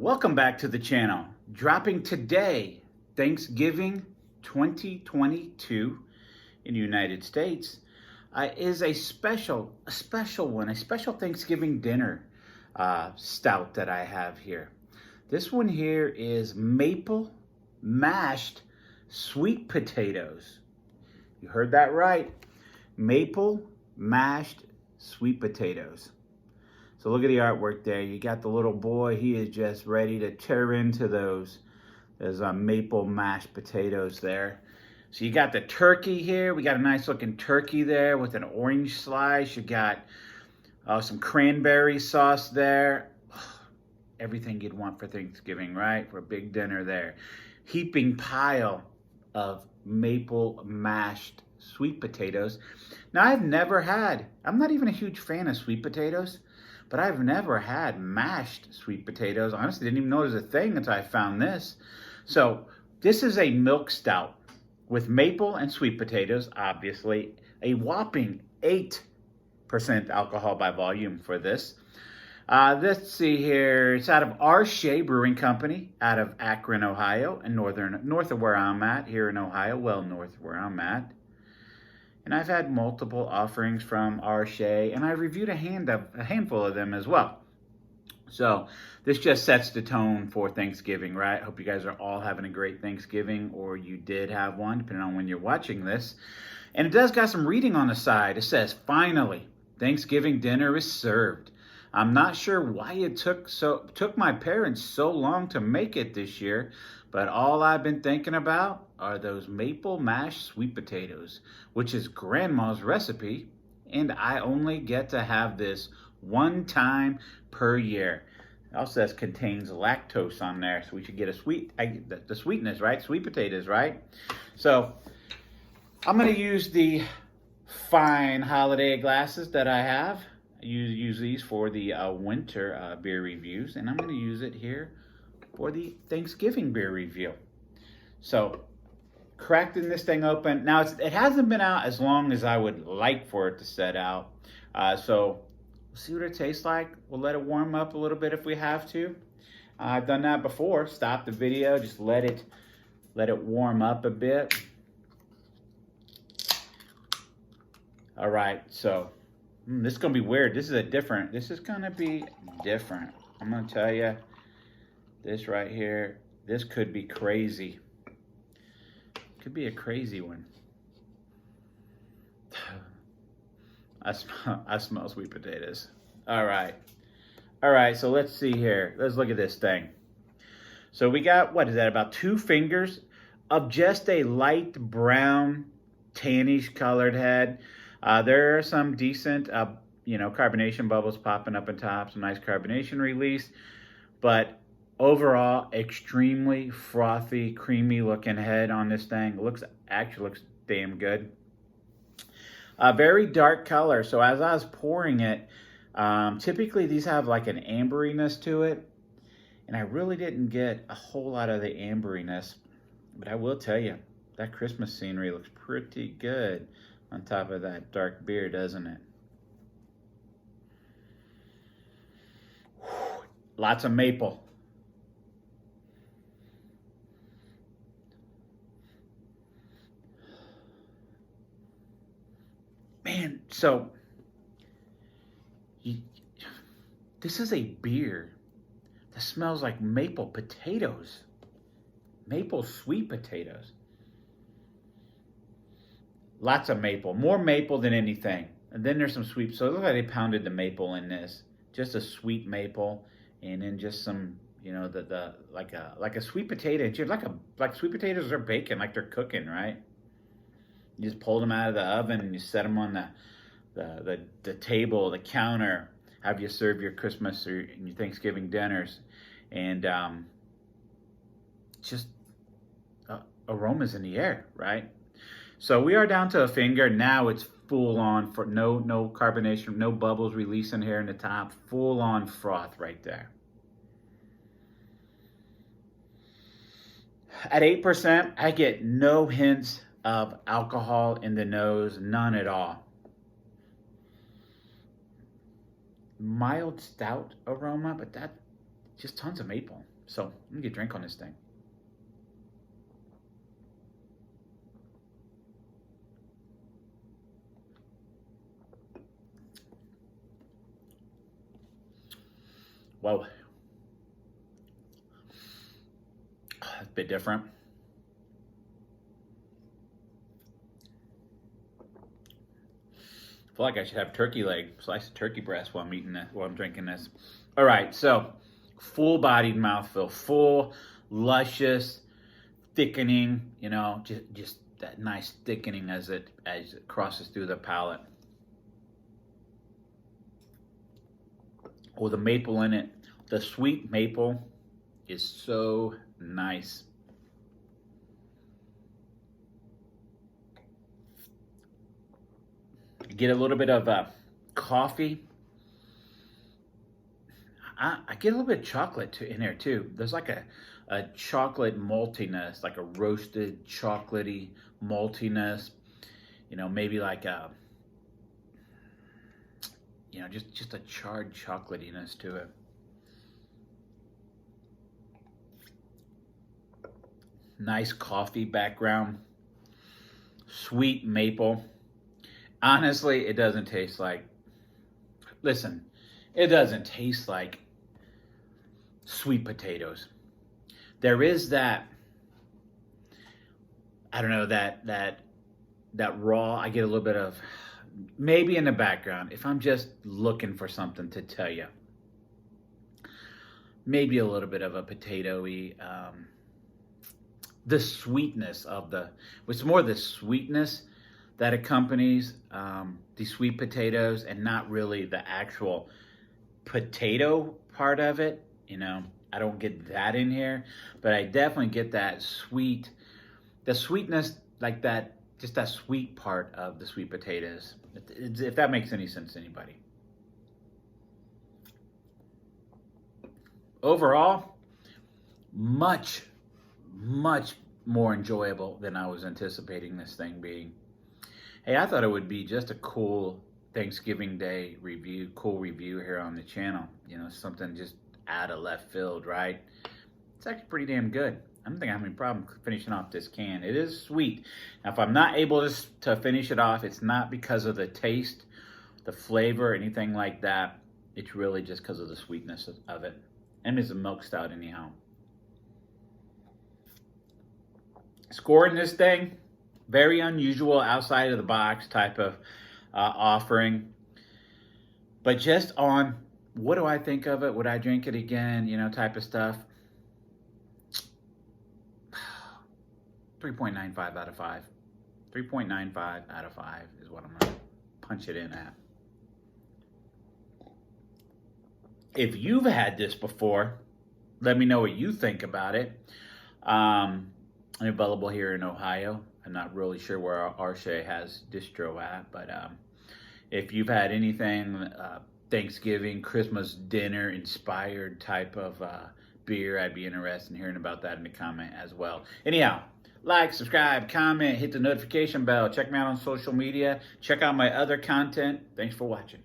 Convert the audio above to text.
Welcome back to the channel. Dropping today, Thanksgiving 2022 in the United States is a special Thanksgiving dinner stout that I have here. This one here is maple mashed sweet potatoes. You heard that right. Maple mashed sweet potatoes. So look at the artwork there. You got the little boy. He is just ready to tear into those maple mashed potatoes there. So you got the turkey here. We got a nice looking turkey there with an orange slice. You got some cranberry sauce there. Everything you'd want for Thanksgiving, right? For a big dinner there. Heaping pile of maple mashed sweet potatoes. Now I'm not even a huge fan of sweet potatoes, but I've never had mashed sweet potatoes. Honestly, didn't even know it was a thing until I found this. So this is a milk stout with maple and sweet potatoes, obviously. A whopping 8% alcohol by volume for this. Let's see here. It's out of Shea Brewing Company, out of Akron, Ohio, and north of where I'm at, here in Ohio, well north of where I'm at. And I've had multiple offerings from Shea, and I reviewed a handful of them as well. So this just sets the tone for Thanksgiving, right? Hope you guys are all having a great Thanksgiving, or you did have one, depending on when you're watching this. And it does got some reading on the side. It says, finally, Thanksgiving dinner is served. I'm not sure why it took my parents so long to make it this year, but all I've been thinking about are those maple mashed sweet potatoes, which is Grandma's recipe, and I only get to have this one time per year. It also says contains lactose on there, so we should get the sweetness, right? Sweet potatoes, right? So I'm going to use the fine holiday glasses that I have. I use these for the winter beer reviews, and I'm going to use it here for the Thanksgiving beer review. So, cracking this thing open. Now, it hasn't been out as long as I would like for it to set out. So, we'll see what it tastes like. We'll let it warm up a little bit if we have to. I've done that before. Stop the video, just let it warm up a bit. All right, so this is gonna be weird. This is gonna be different. I'm gonna tell you, this right here, this could be crazy. Could be a crazy one. I smell sweet potatoes. All right, so let's see here. Let's look at this thing. So we got, what is that, about 2 fingers of just a light brown, tannish colored head. There are some decent, carbonation bubbles popping up on top, some nice carbonation release, but overall, extremely frothy, creamy looking head on this thing. Actually looks damn good. Very dark color. So as I was pouring it, typically these have like an amberiness to it, and I really didn't get a whole lot of the amberiness, but I will tell you, that Christmas scenery looks pretty good on top of that dark beer, doesn't it? Whew, lots of maple. Man, so this is a beer that smells like maple potatoes. Maple sweet potatoes. Lots of maple, more maple than anything. And then there's some sweet, so it looks like they pounded the maple in this. Just a sweet maple, and then just some, like a sweet potato, like sweet potatoes are baking, like they're cooking, right? You just pull them out of the oven and you set them on the table, the counter, have you serve your Christmas or your Thanksgiving dinners, and just aromas in the air, right? So we are down to a finger. Now it's full on, for no carbonation, no bubbles releasing here in the top. Full on froth right there. At 8%, I get no hints of alcohol in the nose, none at all. Mild stout aroma, but that just tons of maple. So let me get a drink on this thing. Whoa. That's a bit different. I feel like I should have turkey leg, slice of turkey breast while I'm eating this, while I'm drinking this. All right, so full-bodied mouthfeel, full, luscious, thickening. You know, just that nice thickening as it crosses through the palate. With the maple in it, the sweet maple is so nice. You get a little bit of coffee. I get a little bit of chocolate in there too. There's like a chocolate maltiness, like a roasted chocolatey maltiness. You know, maybe like a, you know, just a charred chocolatiness to it. Nice coffee background. Sweet maple. Honestly, it doesn't taste like, listen, it doesn't taste like sweet potatoes. There is that, I don't know, that raw, I get a little bit of, maybe in the background, if I'm just looking for something to tell you. Maybe a little bit of a potato-y, the sweetness of it's more the sweetness that accompanies the sweet potatoes and not really the actual potato part of it. You know, I don't get that in here, but I definitely get that the sweetness, like that, just that sweet part of the sweet potatoes, if that makes any sense to anybody. Overall, much more enjoyable than I was anticipating this thing being. Hey, I thought it would be just a cool Thanksgiving Day review, cool review here on the channel. You know, something just out of left field, right? It's actually pretty damn good. I don't think I have any problem finishing off this can. It is sweet. Now, if I'm not able to finish it off, it's not because of the taste, the flavor, anything like that. It's really just because of the sweetness of it. And it's a milk stout anyhow. Scoring this thing, very unusual, outside of the box type of offering. But just on what do I think of it? Would I drink it again? You know, type of stuff. 3.95 out of 5. 3.95 out of 5 is what I'm going to punch it in at. If you've had this before, let me know what you think about it. I'm available here in Ohio. I'm not really sure where our Shea has distro at, but if you've had anything Thanksgiving, Christmas dinner inspired type of beer, I'd be interested in hearing about that in the comment as well. Anyhow, like, subscribe, comment, hit the notification bell. Check me out on social media. Check out my other content. Thanks for watching.